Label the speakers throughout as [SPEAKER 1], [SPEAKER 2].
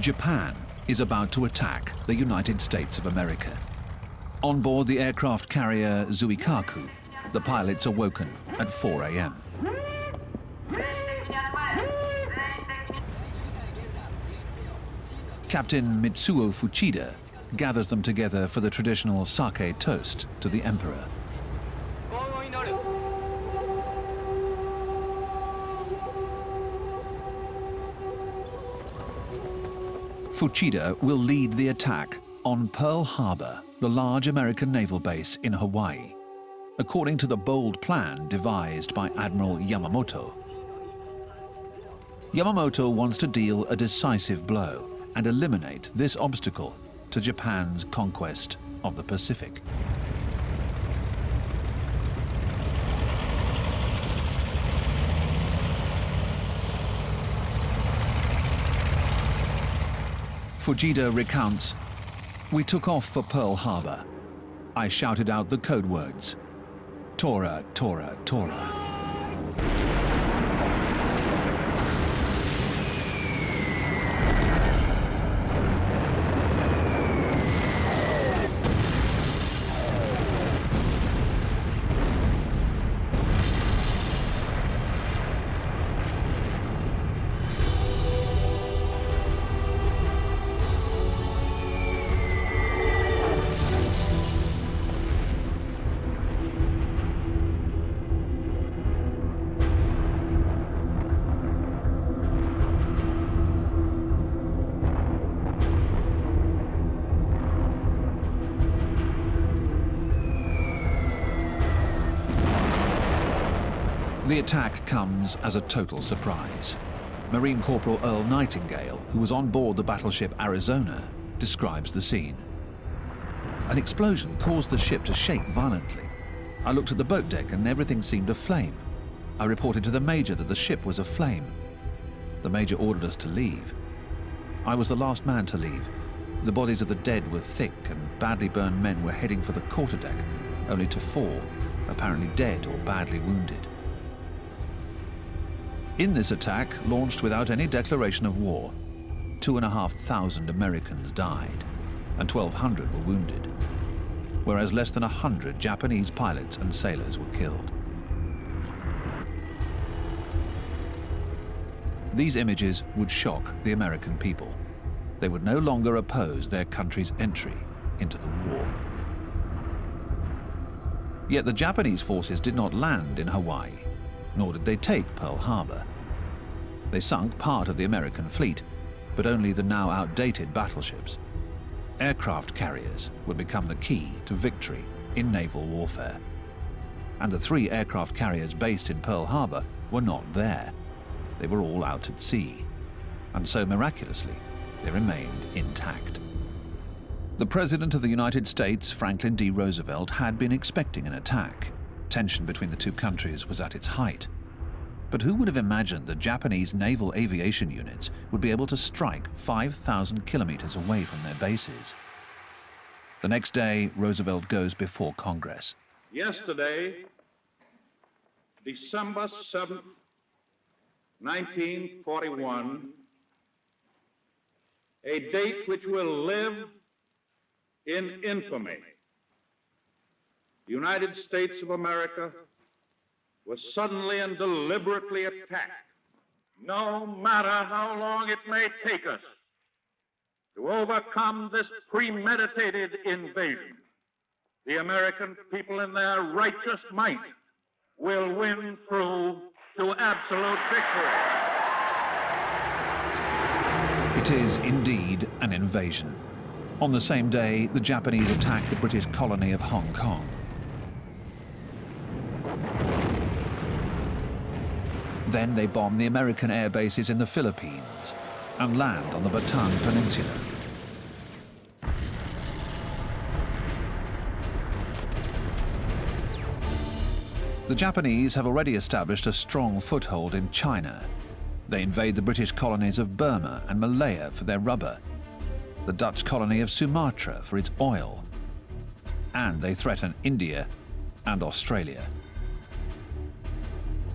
[SPEAKER 1] Japan is about to attack the United States of America. On board the aircraft carrier Zuikaku, the pilots are woken at 4 a.m. Captain Mitsuo Fuchida gathers them together for the traditional sake toast to the emperor. Fuchida will lead the attack on Pearl Harbor, the large American naval base in Hawaii, according to the bold plan devised by Admiral Yamamoto. Yamamoto wants to deal a decisive blow and eliminate this obstacle to Japan's conquest of the Pacific. Fuchida recounts, "We took off for Pearl Harbor. I shouted out the code words, Tora, Tora, Tora. The attack comes as a total surprise. Marine Corporal Earl Nightingale, who was on board the battleship Arizona, describes the scene. An explosion caused the ship to shake violently. I looked at the boat deck and everything seemed aflame. I reported to the Major that the ship was aflame. The Major ordered us to leave. I was the last man to leave. The bodies of the dead were thick and badly burned men were heading for the quarterdeck, only to fall, apparently dead or badly wounded. In this attack, launched without any declaration of war, 2,500 Americans died and 1,200 were wounded, whereas less than 100 Japanese pilots and sailors were killed. These images would shock the American people. They would no longer oppose their country's entry into the war. Yet the Japanese forces did not land in Hawaii, nor did they take Pearl Harbor. They sunk part of the American fleet, but only the now outdated battleships. Aircraft carriers would become the key to victory in naval warfare. And the 3 aircraft carriers based in Pearl Harbor were not there. They were all out at sea. And so miraculously, they remained intact. The President of the United States, Franklin D. Roosevelt, had been expecting an attack. Tension between the two countries was at its height. But who would have imagined the Japanese naval aviation units would be able to strike 5,000 kilometers away from their bases? The next day, Roosevelt goes before Congress.
[SPEAKER 2] Yesterday, December 7th, 1941, a date which will live in infamy. The United States of America was suddenly and deliberately attacked. No matter how long it may take us to overcome this premeditated invasion, the American people in their righteous might will win through to absolute victory.
[SPEAKER 1] It is indeed an invasion. On the same day, the Japanese attacked the British colony of Hong Kong. Then they bomb the American air bases in the Philippines and land on the Bataan Peninsula. The Japanese have already established a strong foothold in China. They invade the British colonies of Burma and Malaya for their rubber, the Dutch colony of Sumatra for its oil, and they threaten India and Australia.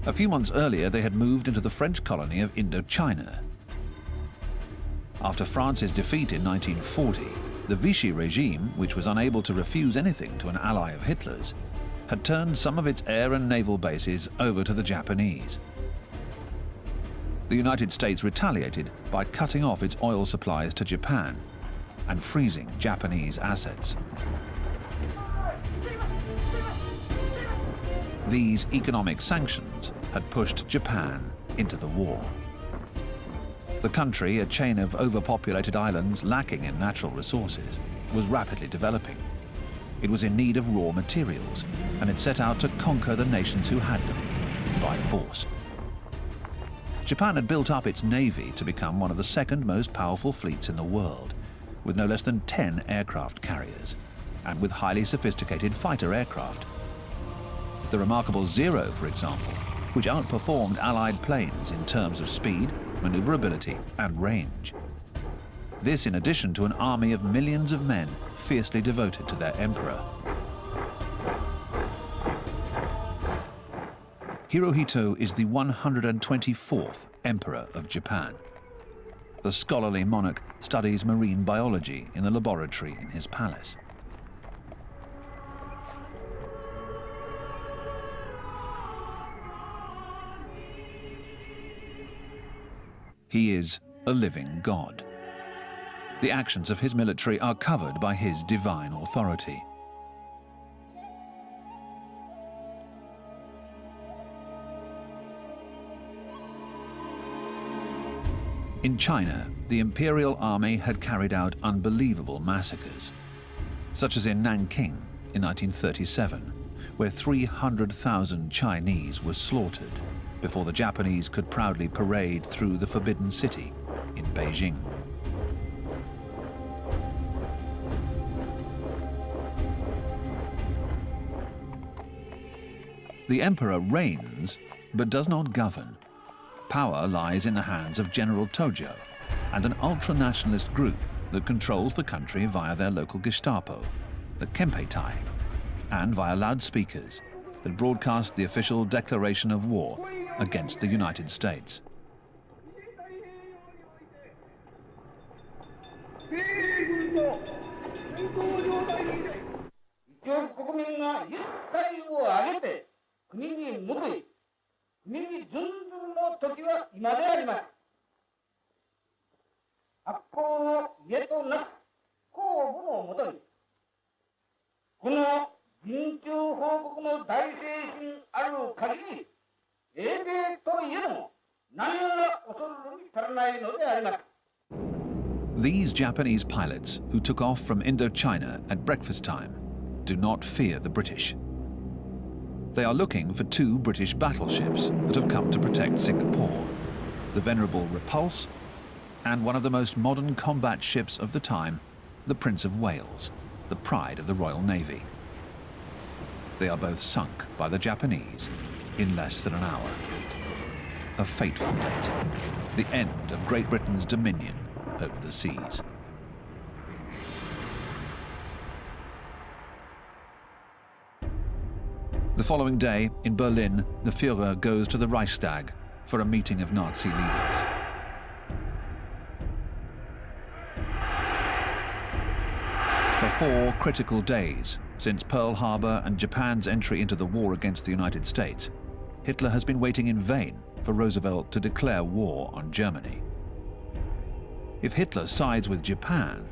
[SPEAKER 1] A few months earlier, they had moved into the French colony of Indochina. After France's defeat in 1940, the Vichy regime, which was unable to refuse anything to an ally of Hitler's, had turned some of its air and naval bases over to the Japanese. The United States retaliated by cutting off its oil supplies to Japan and freezing Japanese assets. These economic sanctions had pushed Japan into the war. The country, a chain of overpopulated islands lacking in natural resources, was rapidly developing. It was in need of raw materials, and it set out to conquer the nations who had them by force. Japan had built up its navy to become one of the second most powerful fleets in the world, with no less than 10 aircraft carriers, and with highly sophisticated fighter aircraft. The remarkable Zero, for example, which outperformed Allied planes in terms of speed, maneuverability, and range. This in addition to an army of millions of men fiercely devoted to their emperor. Hirohito is the 124th Emperor of Japan. The scholarly monarch studies marine biology in the laboratory in his palace. He is a living god. The actions of his military are covered by his divine authority. In China, the imperial army had carried out unbelievable massacres, such as in Nanking in 1937, where 300,000 Chinese were slaughtered before the Japanese could proudly parade through the Forbidden City in Beijing. The emperor reigns, but does not govern. Power lies in the hands of General Tojo and an ultra-nationalist group that controls the country via their local Gestapo, the Kempeitai, and via loudspeakers that broadcast the official declaration of war against the United States. These Japanese pilots who took off from Indochina at breakfast time do not fear the British. They are looking for 2 British battleships that have come to protect Singapore, the venerable Repulse and one of the most modern combat ships of the time, the Prince of Wales, the pride of the Royal Navy. They are both sunk by the Japanese in less than an hour. A fateful date, the end of Great Britain's dominion over the seas. The following day, in Berlin, the Führer goes to the Reichstag for a meeting of Nazi leaders. For 4 critical days, since Pearl Harbor and Japan's entry into the war against the United States, Hitler has been waiting in vain for Roosevelt to declare war on Germany. If Hitler sides with Japan,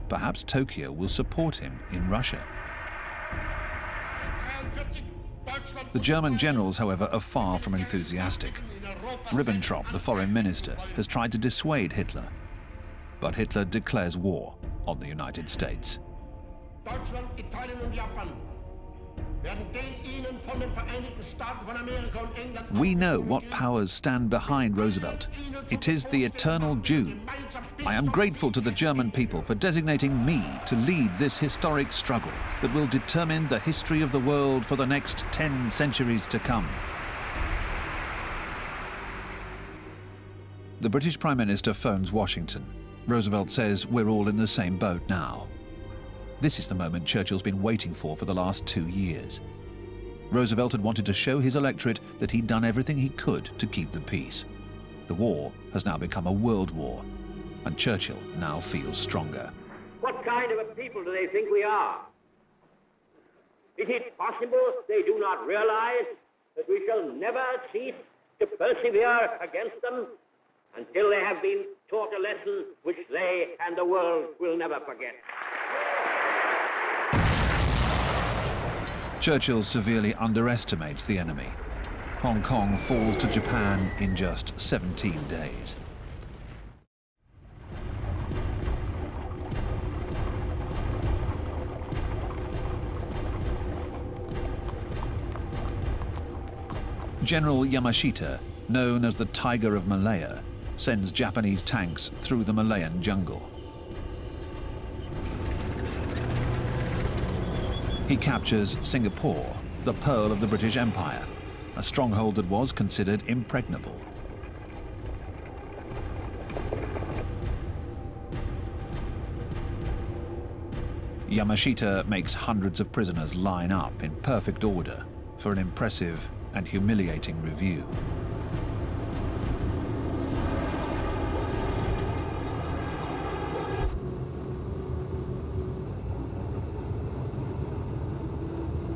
[SPEAKER 1] perhaps Tokyo will support him in Russia. The German generals, however, are far from enthusiastic. Ribbentrop, the foreign minister, has tried to dissuade Hitler, but Hitler declares war on the United States. We know what powers stand behind Roosevelt. It is the eternal Jew. I am grateful to the German people for designating me to lead this historic struggle that will determine the history of the world for the next 10 centuries to come. The British Prime Minister phones Washington. Roosevelt says we're all in the same boat now. This is the moment Churchill's been waiting for the last 2 years. Roosevelt had wanted to show his electorate that he'd done everything he could to keep the peace. The war has now become a world war, and Churchill now feels stronger.
[SPEAKER 3] What kind of a people do they think we are? Is it possible they do not realize that we shall never cease to persevere against them until they have been taught a lesson which they and the world will never forget?
[SPEAKER 1] Churchill severely underestimates the enemy. Hong Kong falls to Japan in just 17 days. General Yamashita, known as the Tiger of Malaya, sends Japanese tanks through the Malayan jungle. He captures Singapore, the pearl of the British Empire, a stronghold that was considered impregnable. Yamashita makes hundreds of prisoners line up in perfect order for an impressive and humiliating review.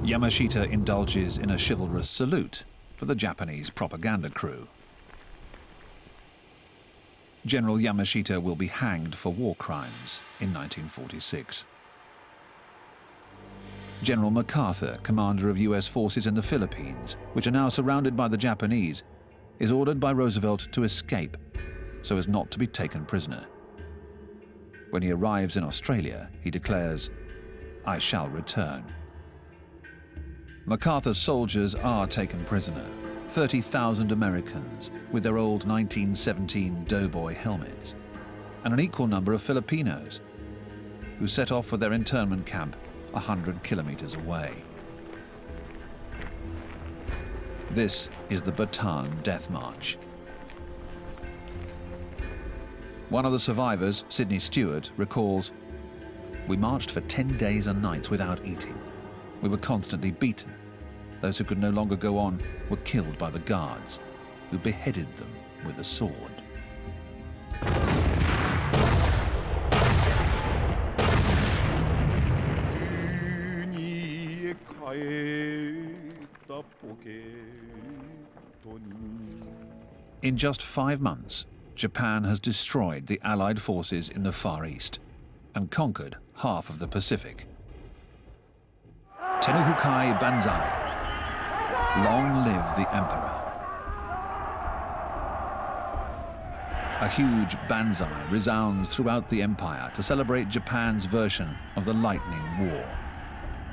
[SPEAKER 1] Yamashita indulges in a chivalrous salute for the Japanese propaganda crew. General Yamashita will be hanged for war crimes in 1946. General MacArthur, commander of US forces in the Philippines, which are now surrounded by the Japanese, is ordered by Roosevelt to escape so as not to be taken prisoner. When he arrives in Australia, he declares, "I shall return." MacArthur's soldiers are taken prisoner, 30,000 Americans with their old 1917 doughboy helmets, and an equal number of Filipinos, who set off for their internment camp 100 kilometers away. This is the Bataan Death March. One of the survivors, Sidney Stewart, recalls, "We marched for 10 days and nights without eating. We were constantly beaten. Those who could no longer go on were killed by the guards, who beheaded them with a sword." In just 5 months, Japan has destroyed the Allied forces in the Far East and conquered half of the Pacific. Tenuhukai Banzai. Long live the Emperor. A huge banzai resounds throughout the empire to celebrate Japan's version of the Lightning War.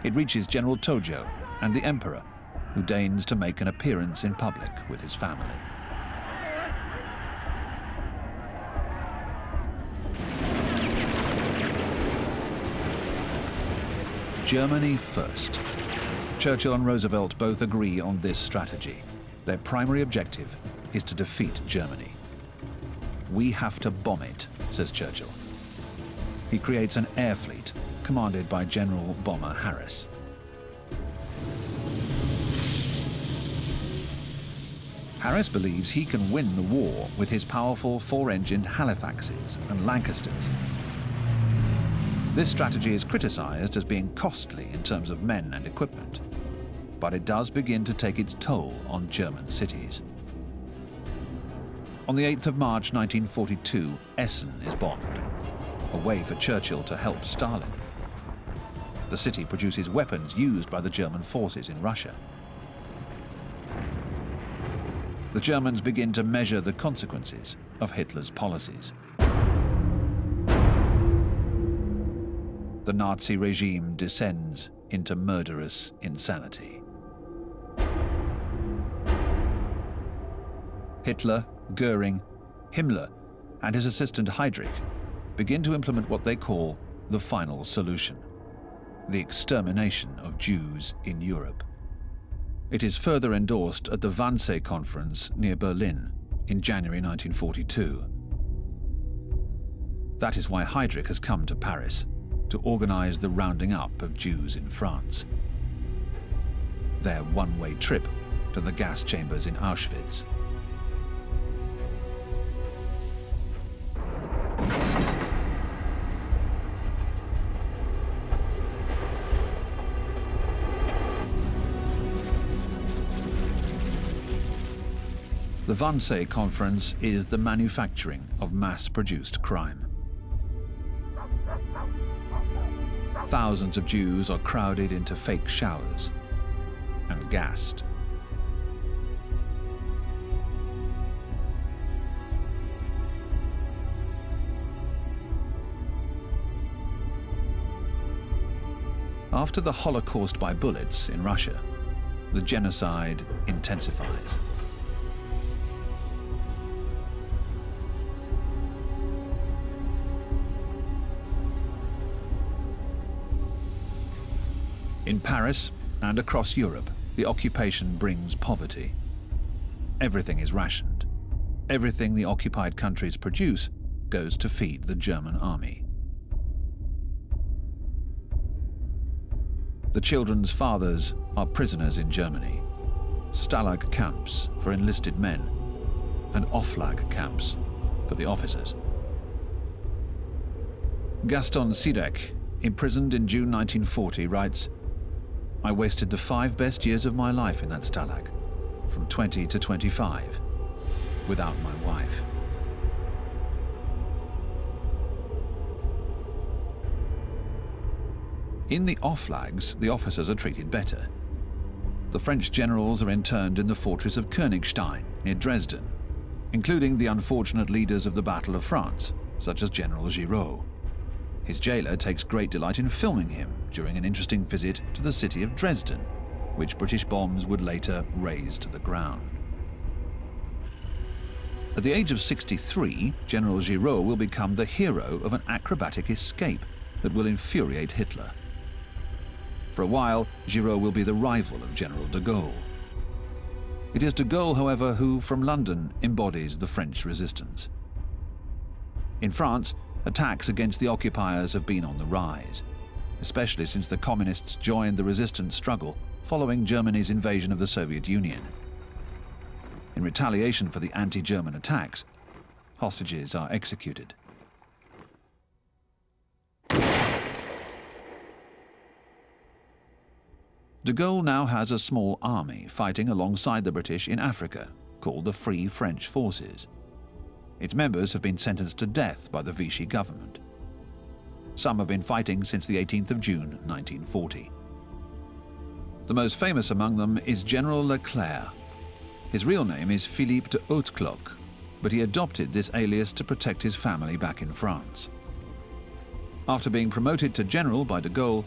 [SPEAKER 1] It reaches General Tojo and the Emperor, who deigns to make an appearance in public with his family. Germany first. Churchill and Roosevelt both agree on this strategy. Their primary objective is to defeat Germany. "We have to bomb it," says Churchill. He creates an air fleet commanded by General Bomber Harris. Harris believes he can win the war with his powerful 4-engined Halifaxes and Lancasters. This strategy is criticized as being costly in terms of men and equipment, but it does begin to take its toll on German cities. On the 8th of March 1942, Essen is bombed, a way for Churchill to help Stalin. The city produces weapons used by the German forces in Russia. The Germans begin to measure the consequences of Hitler's policies. The Nazi regime descends into murderous insanity. Hitler, Goering, Himmler, and his assistant Heydrich begin to implement what they call the final solution: the extermination of Jews in Europe. It is further endorsed at the Wannsee Conference near Berlin in January 1942. That is why Heydrich has come to Paris to organize the rounding up of Jews in France. Their one-way trip to the gas chambers in Auschwitz. The Wannsee Conference is the manufacturing of mass-produced crime. Thousands of Jews are crowded into fake showers and gassed. After the Holocaust by bullets in Russia, the genocide intensifies. In Paris and across Europe, the occupation brings poverty. Everything is rationed. Everything the occupied countries produce goes to feed the German army. The children's fathers are prisoners in Germany, stalag camps for enlisted men, and offlag camps for the officers. Gaston Sidek, imprisoned in June 1940, writes, "I wasted the 5 best years of my life in that stalag, from 20 to 25, without my wife." In the offlags, the officers are treated better. The French generals are interned in the fortress of Königstein, near Dresden, including the unfortunate leaders of the Battle of France, such as General Giraud. His jailer takes great delight in filming him during an interesting visit to the city of Dresden, which British bombs would later raze to the ground. At the age of 63, General Giraud will become the hero of an acrobatic escape that will infuriate Hitler. For a while, Giraud will be the rival of General de Gaulle. It is de Gaulle, however, who, from London, embodies the French resistance. In France, attacks against the occupiers have been on the rise, especially since the communists joined the resistance struggle following Germany's invasion of the Soviet Union. In retaliation for the anti-German attacks, hostages are executed. De Gaulle now has a small army fighting alongside the British in Africa, called the Free French Forces. Its members have been sentenced to death by the Vichy government. Some have been fighting since the 18th of June 1940. The most famous among them is General Leclerc. His real name is Philippe de Hautecloque, but he adopted this alias to protect his family back in France. After being promoted to general by de Gaulle,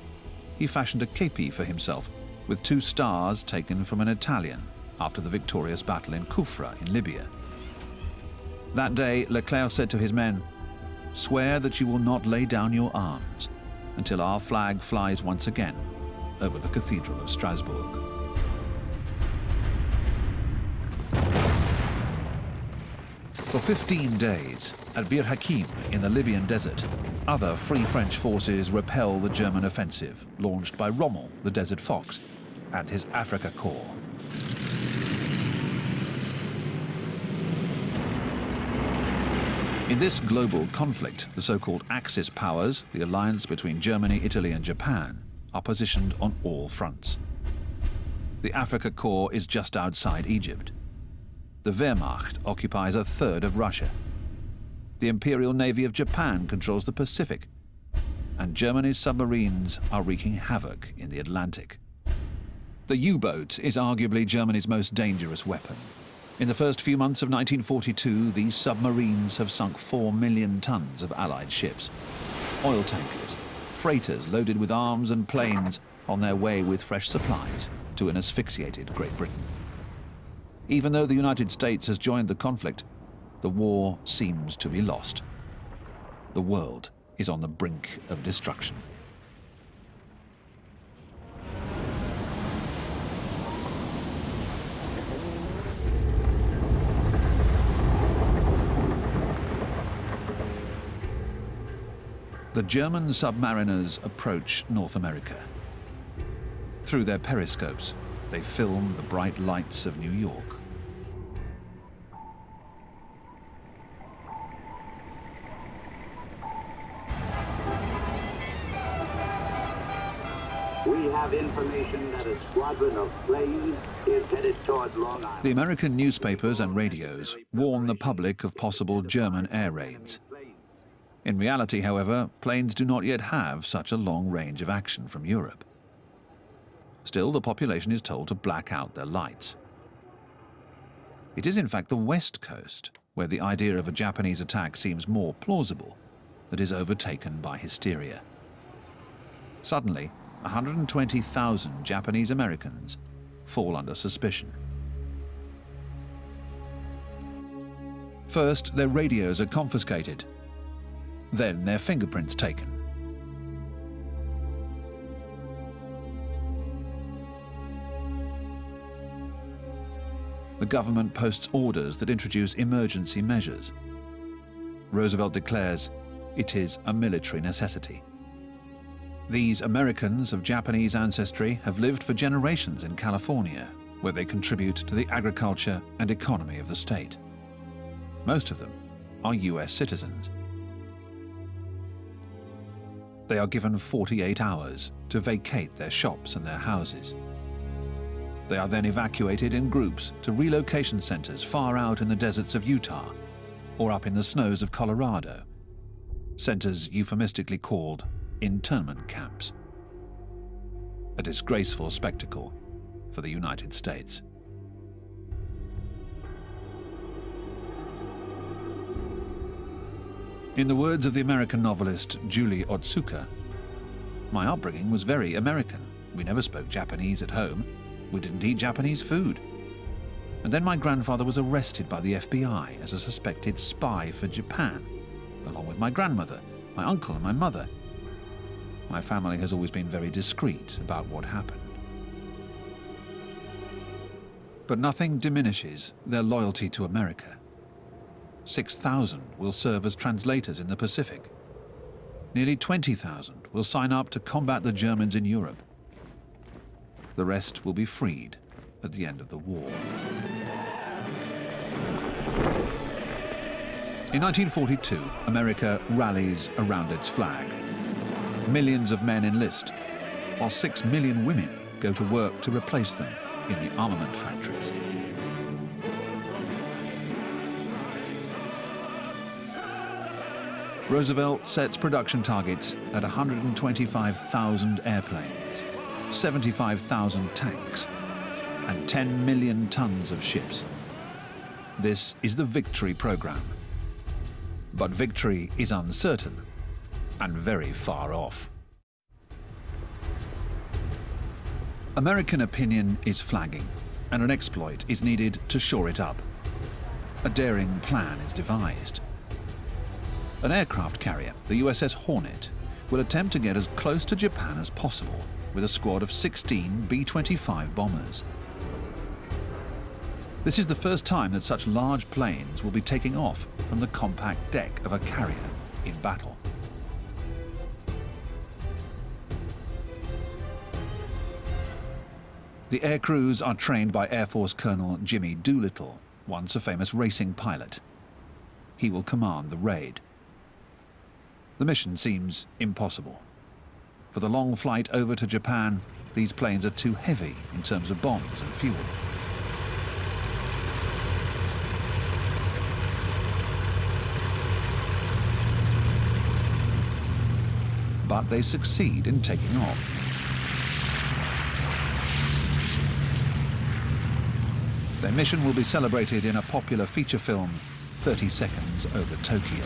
[SPEAKER 1] he fashioned a képi for himself with 2 stars taken from an Italian after the victorious battle in Kufra in Libya. That day, Leclerc said to his men, "Swear that you will not lay down your arms until our flag flies once again over the Cathedral of Strasbourg." For 15 days, at Bir Hakeim in the Libyan desert, other Free French forces repel the German offensive launched by Rommel, the Desert Fox, and his Africa Corps. In this global conflict, the so-called Axis powers, the alliance between Germany, Italy and Japan, are positioned on all fronts. The Africa Corps is just outside Egypt. The Wehrmacht occupies a third of Russia. The Imperial Navy of Japan controls the Pacific, and Germany's submarines are wreaking havoc in the Atlantic. The U-boat is arguably Germany's most dangerous weapon. In the first few months of 1942, these submarines have sunk 4 million tons of Allied ships. Oil tankers, freighters loaded with arms and planes on their way with fresh supplies to an asphyxiated Great Britain. Even though the United States has joined the conflict, the war seems to be lost. The world is on the brink of destruction. The German submariners approach North America. Through their periscopes, they film the bright lights of New York.
[SPEAKER 3] We have
[SPEAKER 4] have information that a squadron of planes is headed toward Long Island.
[SPEAKER 1] The American newspapers and radios warn the public of possible German air raids. In reality, however, planes do not yet have such a long range of action from Europe. Still, the population is told to black out their lights. It is in fact the West Coast, where the idea of a Japanese attack seems more plausible, that is overtaken by hysteria. Suddenly, 120,000 Japanese Americans fall under suspicion. First, their radios are confiscated. Then their fingerprints taken. The government posts orders that introduce emergency measures. Roosevelt declares it is a military necessity. These Americans of Japanese ancestry have lived for generations in California, where they contribute to the agriculture and economy of the state. Most of them are US citizens. They are given 48 hours to vacate their shops and their houses. They are then evacuated in groups to relocation centers far out in the deserts of Utah or up in the snows of Colorado, centers euphemistically called internment camps. A disgraceful spectacle for the United States. In the words of the American novelist Julie Otsuka, "My upbringing was very American. We never spoke Japanese at home. We didn't eat Japanese food. And then my grandfather was arrested by the FBI as a suspected spy for Japan, along with my grandmother, my uncle and my mother. My family has always been very discreet about what happened." But nothing diminishes their loyalty to America. 6,000 will serve as translators in the Pacific. Nearly 20,000 will sign up to combat the Germans in Europe. The rest will be freed at the end of the war. In 1942, America rallies around its flag. Millions of men enlist, while 6 million women go to work to replace them in the armament factories. Roosevelt sets production targets at 125,000 airplanes, 75,000 tanks, and 10 million tons of ships. This is the Victory program. But victory is uncertain and very far off. American opinion is flagging, and an exploit is needed to shore it up. A daring plan is devised. An aircraft carrier, the USS Hornet, will attempt to get as close to Japan as possible with a squad of 16 B-25 bombers. This is the first time that such large planes will be taking off from the compact deck of a carrier in battle. The air crews are trained by Air Force Colonel Jimmy Doolittle, once a famous racing pilot. He will command the raid. The mission seems impossible. For the long flight over to Japan, these planes are too heavy in terms of bombs and fuel. But they succeed in taking off. Their mission will be celebrated in a popular feature film, 30 Seconds Over Tokyo.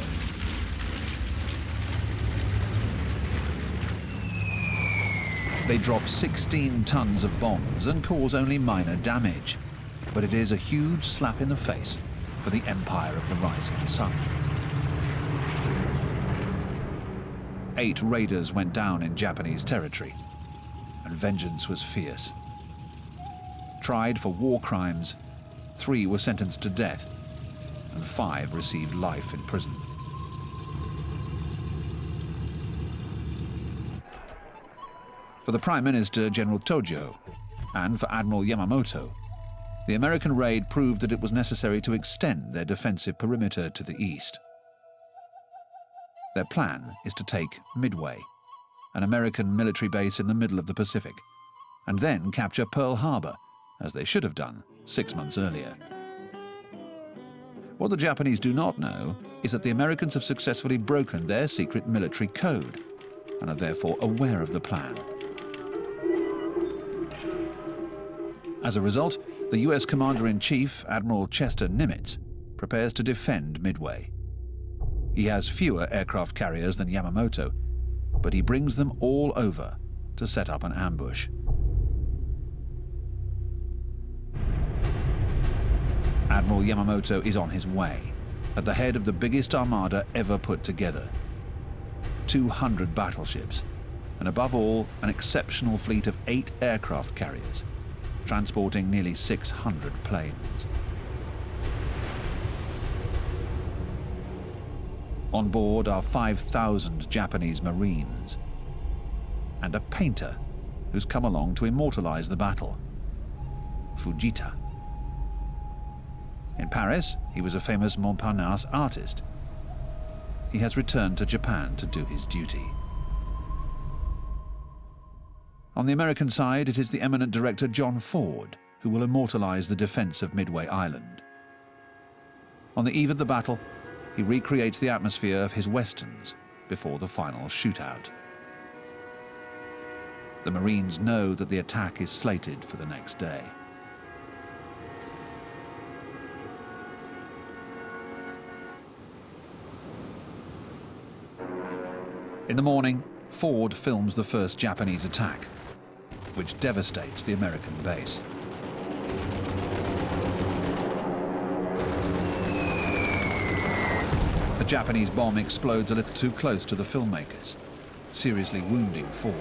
[SPEAKER 1] They drop 16 tons of bombs and cause only minor damage, but it is a huge slap in the face for the empire of the rising sun. 8 raiders went down in Japanese territory, and vengeance was fierce. Tried for war crimes, 3 were sentenced to death, and 5 received life in prison. For the Prime Minister, General Tojo, and for Admiral Yamamoto, the American raid proved that it was necessary to extend their defensive perimeter to the east. Their plan is to take Midway, an American military base in the middle of the Pacific, and then capture Pearl Harbor, as they should have done 6 months earlier. What the Japanese do not know is that the Americans have successfully broken their secret military code and are therefore aware of the plan. As a result, the US Commander-in-Chief, Admiral Chester Nimitz, prepares to defend Midway. He has fewer aircraft carriers than Yamamoto, but he brings them all over to set up an ambush. Admiral Yamamoto is on his way, at the head of the biggest armada ever put together. 200 battleships, and above all, an exceptional fleet of 8 aircraft carriers, transporting nearly 600 planes. On board are 5,000 Japanese Marines, and a painter who's come along to immortalize the battle, Fujita. In Paris, he was a famous Montparnasse artist. He has returned to Japan to do his duty. On the American side, it is the eminent director John Ford who will immortalize the defense of Midway Island. On the eve of the battle, he recreates the atmosphere of his westerns before the final shootout. The Marines know that the attack is slated for the next day. In the morning, Ford films the first Japanese attack, which devastates the American base. A Japanese bomb explodes a little too close to the filmmakers, seriously wounding Ford.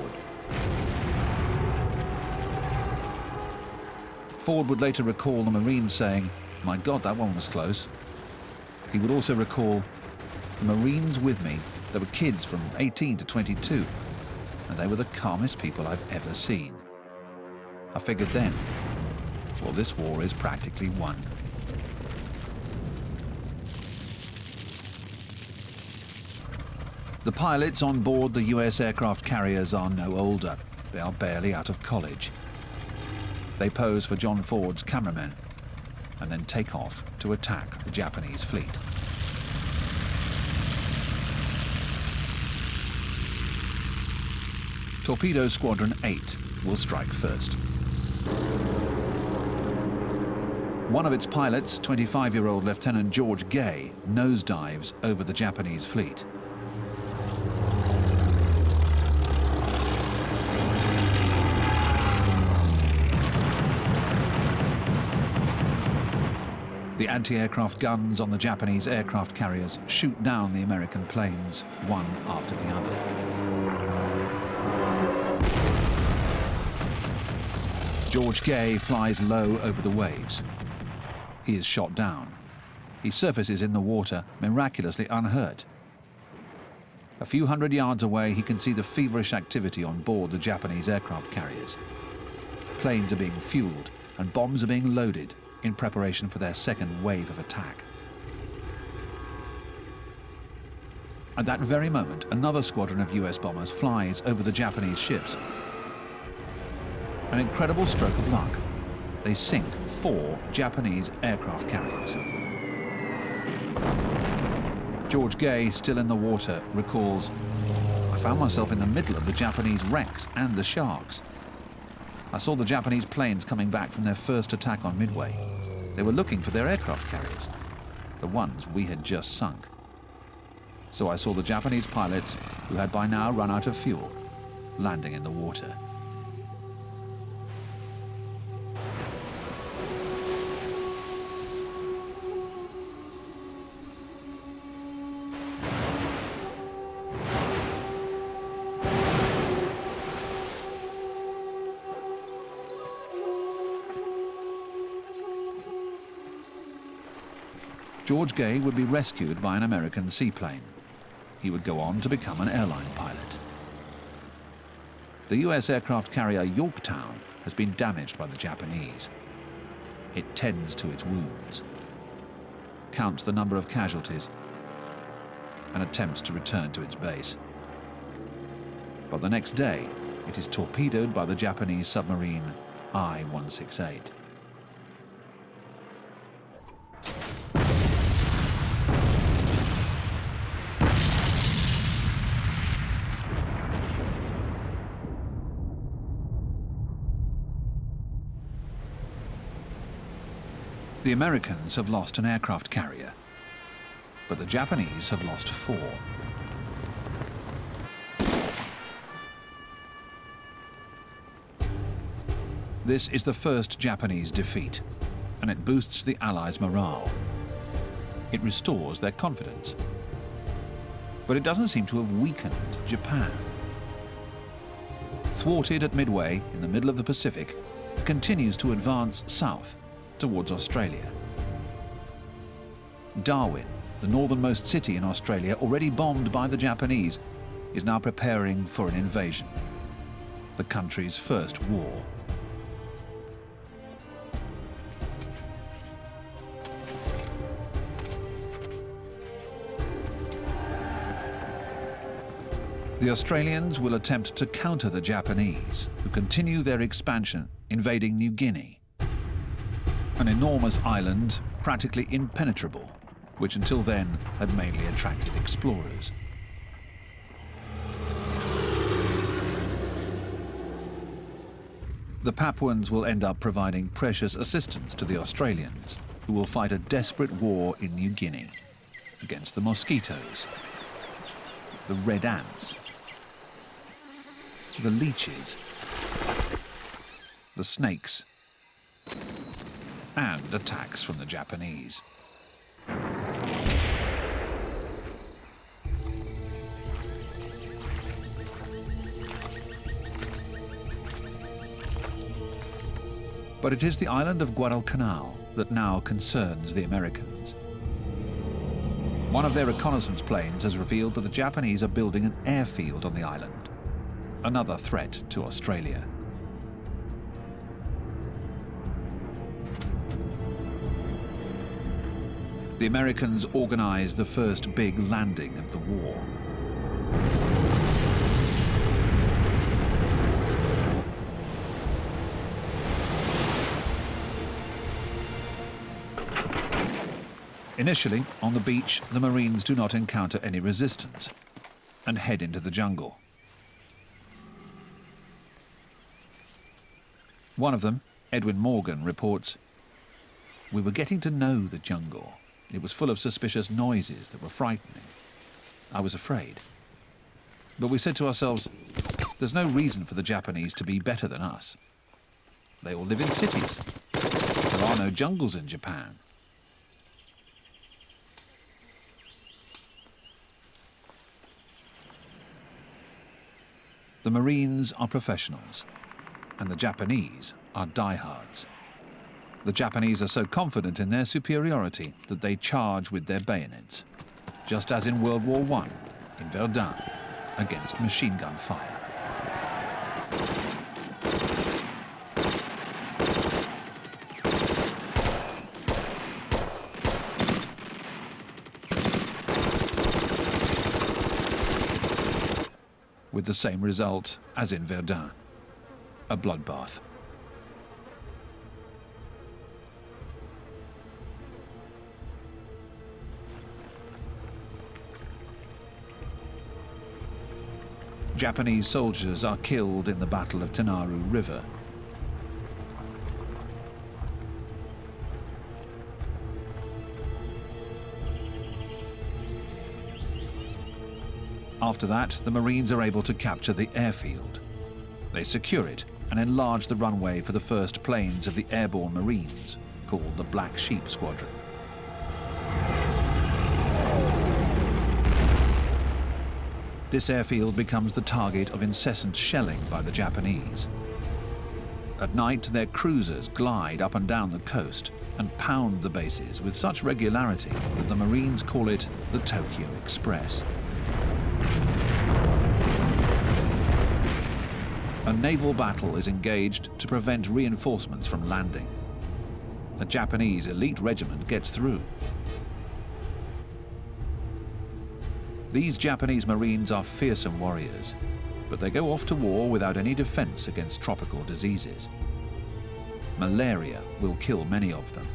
[SPEAKER 1] Ford would later recall the Marines saying, "My God, that one was close." He would also recall, "The Marines with me, there were kids from 18 to 22, and they were the calmest people I've ever seen." I figured then, well, this war is practically won. The pilots on board the US aircraft carriers are no older. They are barely out of college. They pose for John Ford's cameramen and then take off to attack the Japanese fleet. Torpedo Squadron 8 will strike first. One of its pilots, 25-year-old Lieutenant George Gay, nosedives over the Japanese fleet. The anti-aircraft guns on the Japanese aircraft carriers shoot down the American planes, one after the other. George Gay flies low over the waves. He is shot down. He surfaces in the water, miraculously unhurt. A few hundred yards away, he can see the feverish activity on board the Japanese aircraft carriers. Planes are being fueled and bombs are being loaded in preparation for their second wave of attack. At that very moment, another squadron of US bombers flies over the Japanese ships. An incredible stroke of luck. They sink 4 Japanese aircraft carriers. George Gay, still in the water, recalls, "I found myself in the middle of the Japanese wrecks and the sharks. I saw the Japanese planes coming back from their first attack on Midway. They were looking for their aircraft carriers, the ones we had just sunk. So I saw the Japanese pilots, who had by now run out of fuel, landing in the water." George Gay would be rescued by an American seaplane. He would go on to become an airline pilot. The US aircraft carrier Yorktown has been damaged by the Japanese. It tends to its wounds, counts the number of casualties, and attempts to return to its base. But the next day, it is torpedoed by the Japanese submarine I-168. The Americans have lost an aircraft carrier, but the Japanese have lost 4. This is the first Japanese defeat, and it boosts the Allies' morale. It restores their confidence. But it doesn't seem to have weakened Japan. Thwarted at Midway, in the middle of the Pacific, it continues to advance south towards Australia. Darwin, the northernmost city in Australia, already bombed by the Japanese, is now preparing for an invasion, the country's first war. The Australians will attempt to counter the Japanese, who continue their expansion, invading New Guinea, an enormous island practically impenetrable, which until then had mainly attracted explorers. The Papuans will end up providing precious assistance to the Australians, who will fight a desperate war in New Guinea against the mosquitoes, the red ants, the leeches, the snakes, and attacks from the Japanese. But it is the island of Guadalcanal that now concerns the Americans. One of their reconnaissance planes has revealed that the Japanese are building an airfield on the island, another threat to Australia. The Americans organized the first big landing of the war. Initially, on the beach, the Marines do not encounter any resistance and head into the jungle. One of them, Edwin Morgan, reports, "We were getting to know the jungle. It was full of suspicious noises that were frightening. I was afraid. But we said to ourselves, there's no reason for the Japanese to be better than us. They all live in cities. There are no jungles in Japan." The Marines are professionals, and the Japanese are diehards. The Japanese are so confident in their superiority that they charge with their bayonets, just as in World War I, in Verdun, against machine gun fire. With the same result as in Verdun, a bloodbath. Japanese soldiers are killed in the Battle of Tenaru River. After that, the Marines are able to capture the airfield. They secure it and enlarge the runway for the first planes of the airborne Marines, called the Black Sheep Squadron. This airfield becomes the target of incessant shelling by the Japanese. At night, their cruisers glide up and down the coast and pound the bases with such regularity that the Marines call it the Tokyo Express. A naval battle is engaged to prevent reinforcements from landing. A Japanese elite regiment gets through. These Japanese Marines are fearsome warriors, but they go off to war without any defense against tropical diseases. Malaria will kill many of them.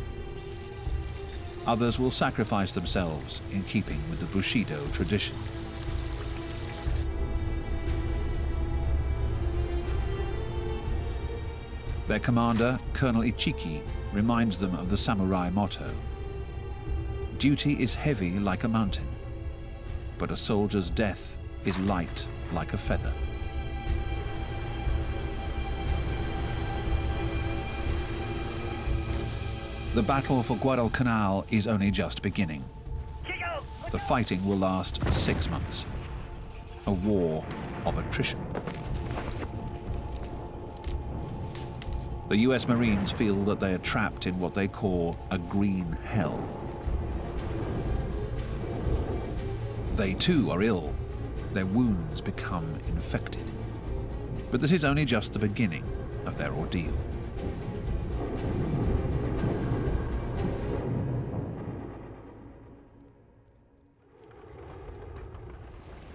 [SPEAKER 1] Others will sacrifice themselves in keeping with the Bushido tradition. Their commander, Colonel Ichiki, reminds them of the samurai motto: duty is heavy like a mountain, but a soldier's death is light like a feather. The battle for Guadalcanal is only just beginning. The fighting will last 6 months. A war of attrition. The US Marines feel that they are trapped in what they call a green hell. They too are ill. Their wounds become infected. But this is only just the beginning of their ordeal.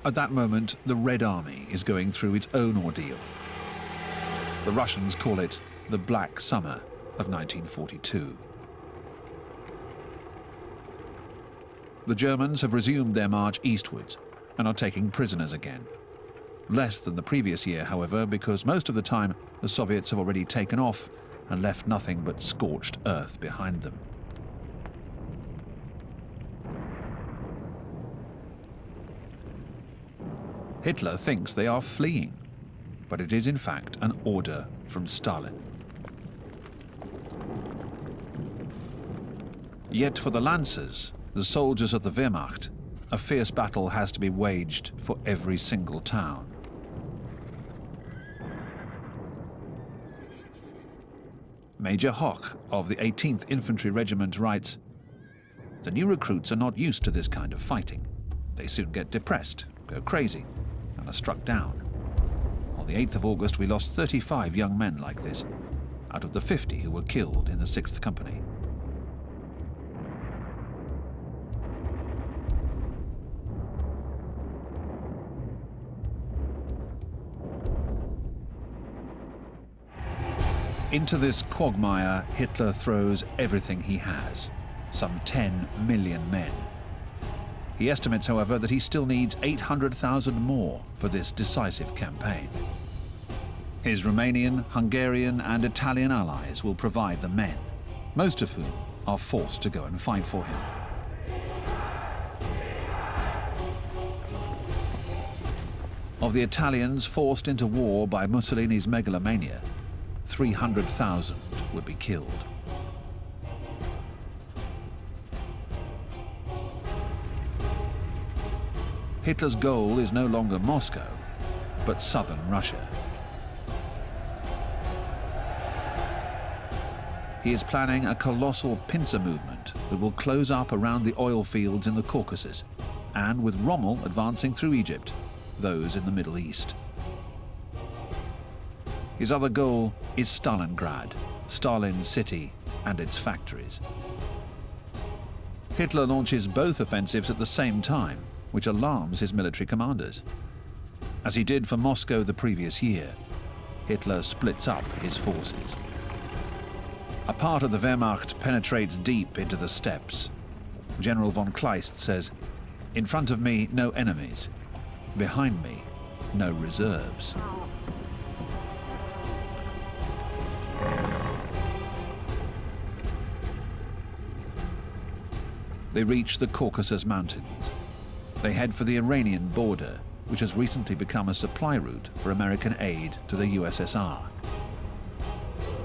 [SPEAKER 1] At that moment, the Red Army is going through its own ordeal. The Russians call it the Black Summer of 1942. The Germans have resumed their march eastwards and are taking prisoners again. Less than the previous year, however, because most of the time the Soviets have already taken off and left nothing but scorched earth behind them. Hitler thinks they are fleeing, but it is in fact an order from Stalin. Yet for the Lancers, the soldiers of the Wehrmacht, a fierce battle has to be waged for every single town. Major Hoch of the 18th Infantry Regiment writes, "The new recruits are not used to this kind of fighting. They soon get depressed, go crazy, and are struck down. On the 8th of August, we lost 35 young men like this, out of the 50 who were killed in the 6th Company." Into this quagmire, Hitler throws everything he has, some 10 million men. He estimates, however, that he still needs 800,000 more for this decisive campaign. His Romanian, Hungarian and Italian allies will provide the men, most of whom are forced to go and fight for him. Of the Italians forced into war by Mussolini's megalomania, 300,000 would be killed. Hitler's goal is no longer Moscow, but southern Russia. He is planning a colossal pincer movement that will close up around the oil fields in the Caucasus, and with Rommel advancing through Egypt, those in the Middle East. His other goal is Stalingrad, Stalin's city and its factories. Hitler launches both offensives at the same time, which alarms his military commanders. As he did for Moscow the previous year, Hitler splits up his forces. A part of the Wehrmacht penetrates deep into the steppes. General von Kleist says, "In front of me, no enemies. Behind me, no reserves." They reach the Caucasus Mountains. They head for the Iranian border, which has recently become a supply route for American aid to the USSR.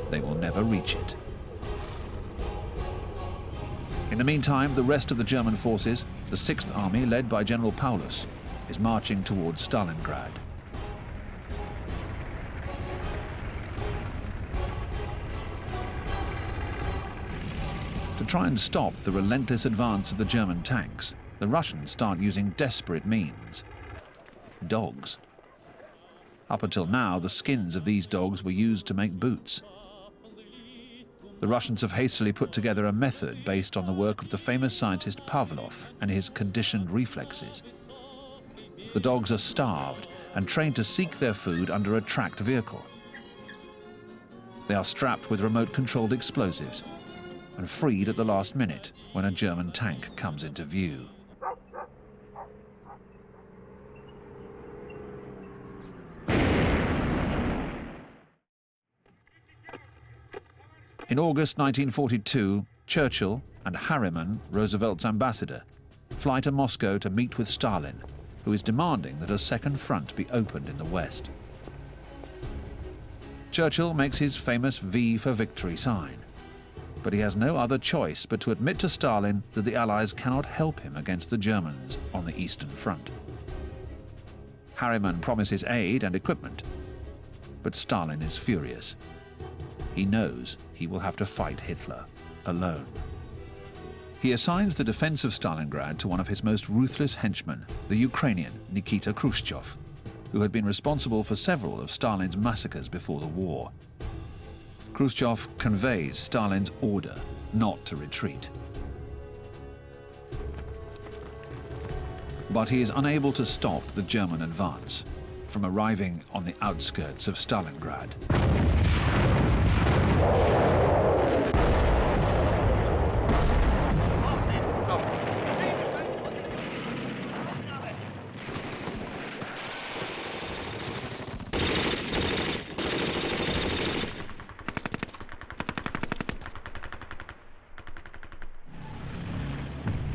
[SPEAKER 1] They will never reach it. In the meantime, the rest of the German forces, the 6th Army led by General Paulus, is marching towards Stalingrad. To try and stop the relentless advance of the German tanks, the Russians start using desperate means. Dogs. Up until now, the skins of these dogs were used to make boots. The Russians have hastily put together a method based on the work of the famous scientist Pavlov and his conditioned reflexes. The dogs are starved and trained to seek their food under a tracked vehicle. They are strapped with remote-controlled explosives and freed at the last minute when a German tank comes into view. In August 1942, Churchill and Harriman, Roosevelt's ambassador, fly to Moscow to meet with Stalin, who is demanding that a second front be opened in the West. Churchill makes his famous V for victory sign, but he has no other choice but to admit to Stalin that the Allies cannot help him against the Germans on the Eastern Front. Harriman promises aid and equipment, but Stalin is furious. He knows he will have to fight Hitler alone. He assigns the defense of Stalingrad to one of his most ruthless henchmen, the Ukrainian Nikita Khrushchev, who had been responsible for several of Stalin's massacres before the war. Khrushchev conveys Stalin's order not to retreat. But he is unable to stop the German advance from arriving on the outskirts of Stalingrad.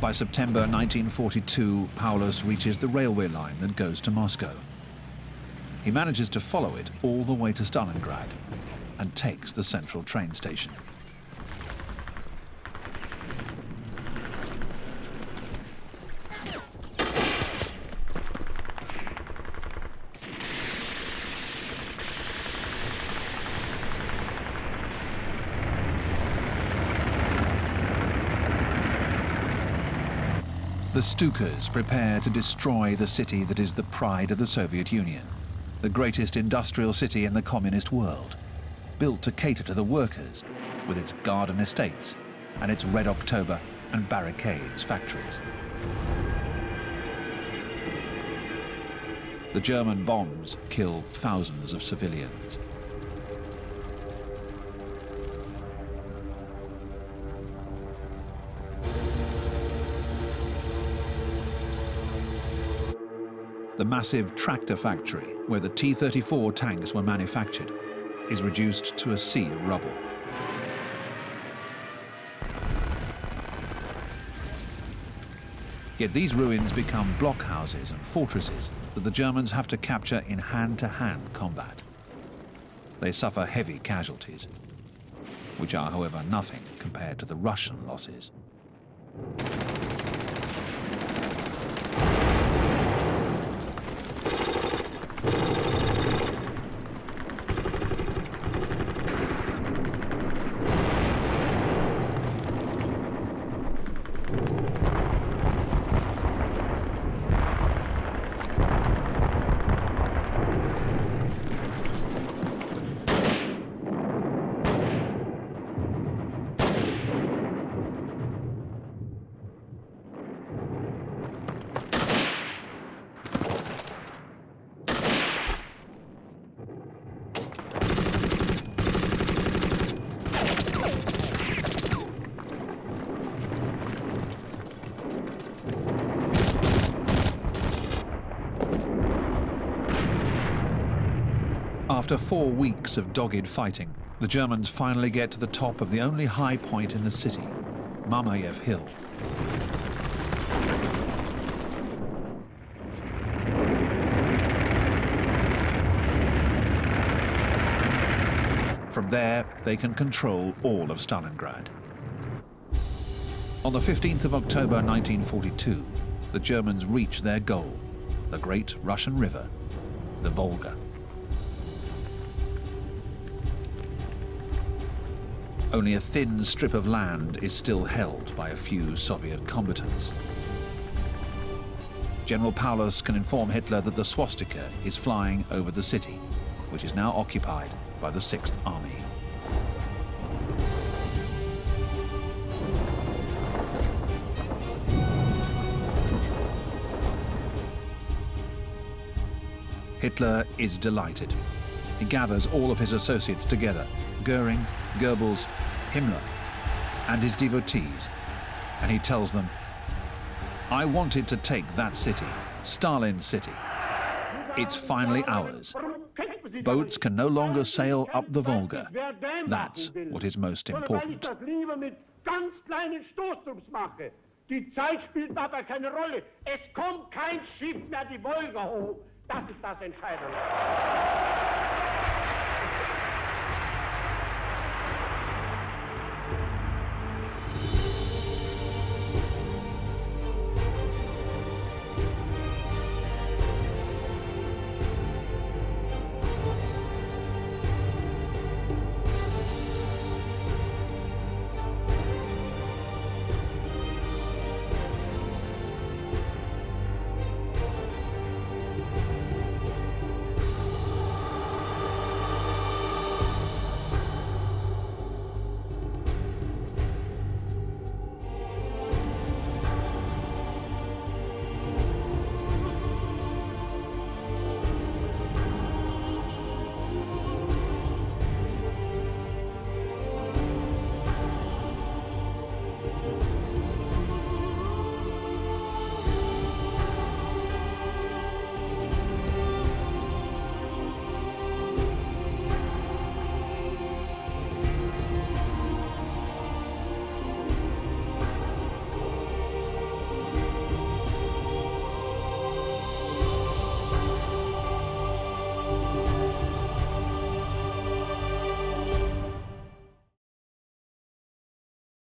[SPEAKER 1] By September 1942, Paulus reaches the railway line that goes to Moscow. He manages to follow it all the way to Stalingrad and takes the central train station. The Stukas prepare to destroy the city that is the pride of the Soviet Union, the greatest industrial city in the communist world, built to cater to the workers with its garden estates and its Red October and barricades factories. The German bombs kill thousands of civilians. The massive tractor factory, where the T-34 tanks were manufactured, is reduced to a sea of rubble. Yet these ruins become blockhouses and fortresses that the Germans have to capture in hand-to-hand combat. They suffer heavy casualties, which are, however, nothing compared to the Russian losses. After 4 weeks of dogged fighting, the Germans finally get to the top of the only high point in the city, Mamayev Hill. From there, they can control all of Stalingrad. On the 15th of October 1942, the Germans reach their goal, the great Russian river, the Volga. Only a thin strip of land is still held by a few Soviet combatants. General Paulus can inform Hitler that the swastika is flying over the city, which is now occupied by the 6th Army. Hitler is delighted. He gathers all of his associates together, Goering, Goebbels, Himmler, and his devotees, and he tells them, "I wanted to take that city, Stalin City. It's finally ours. Boats can no longer sail up the Volga. That's what is most important."
[SPEAKER 5] Die Zeit spielt dabei keine Rolle. Es kommt kein Schiff mehr die Wolga hoch. Das ist das Entscheidende.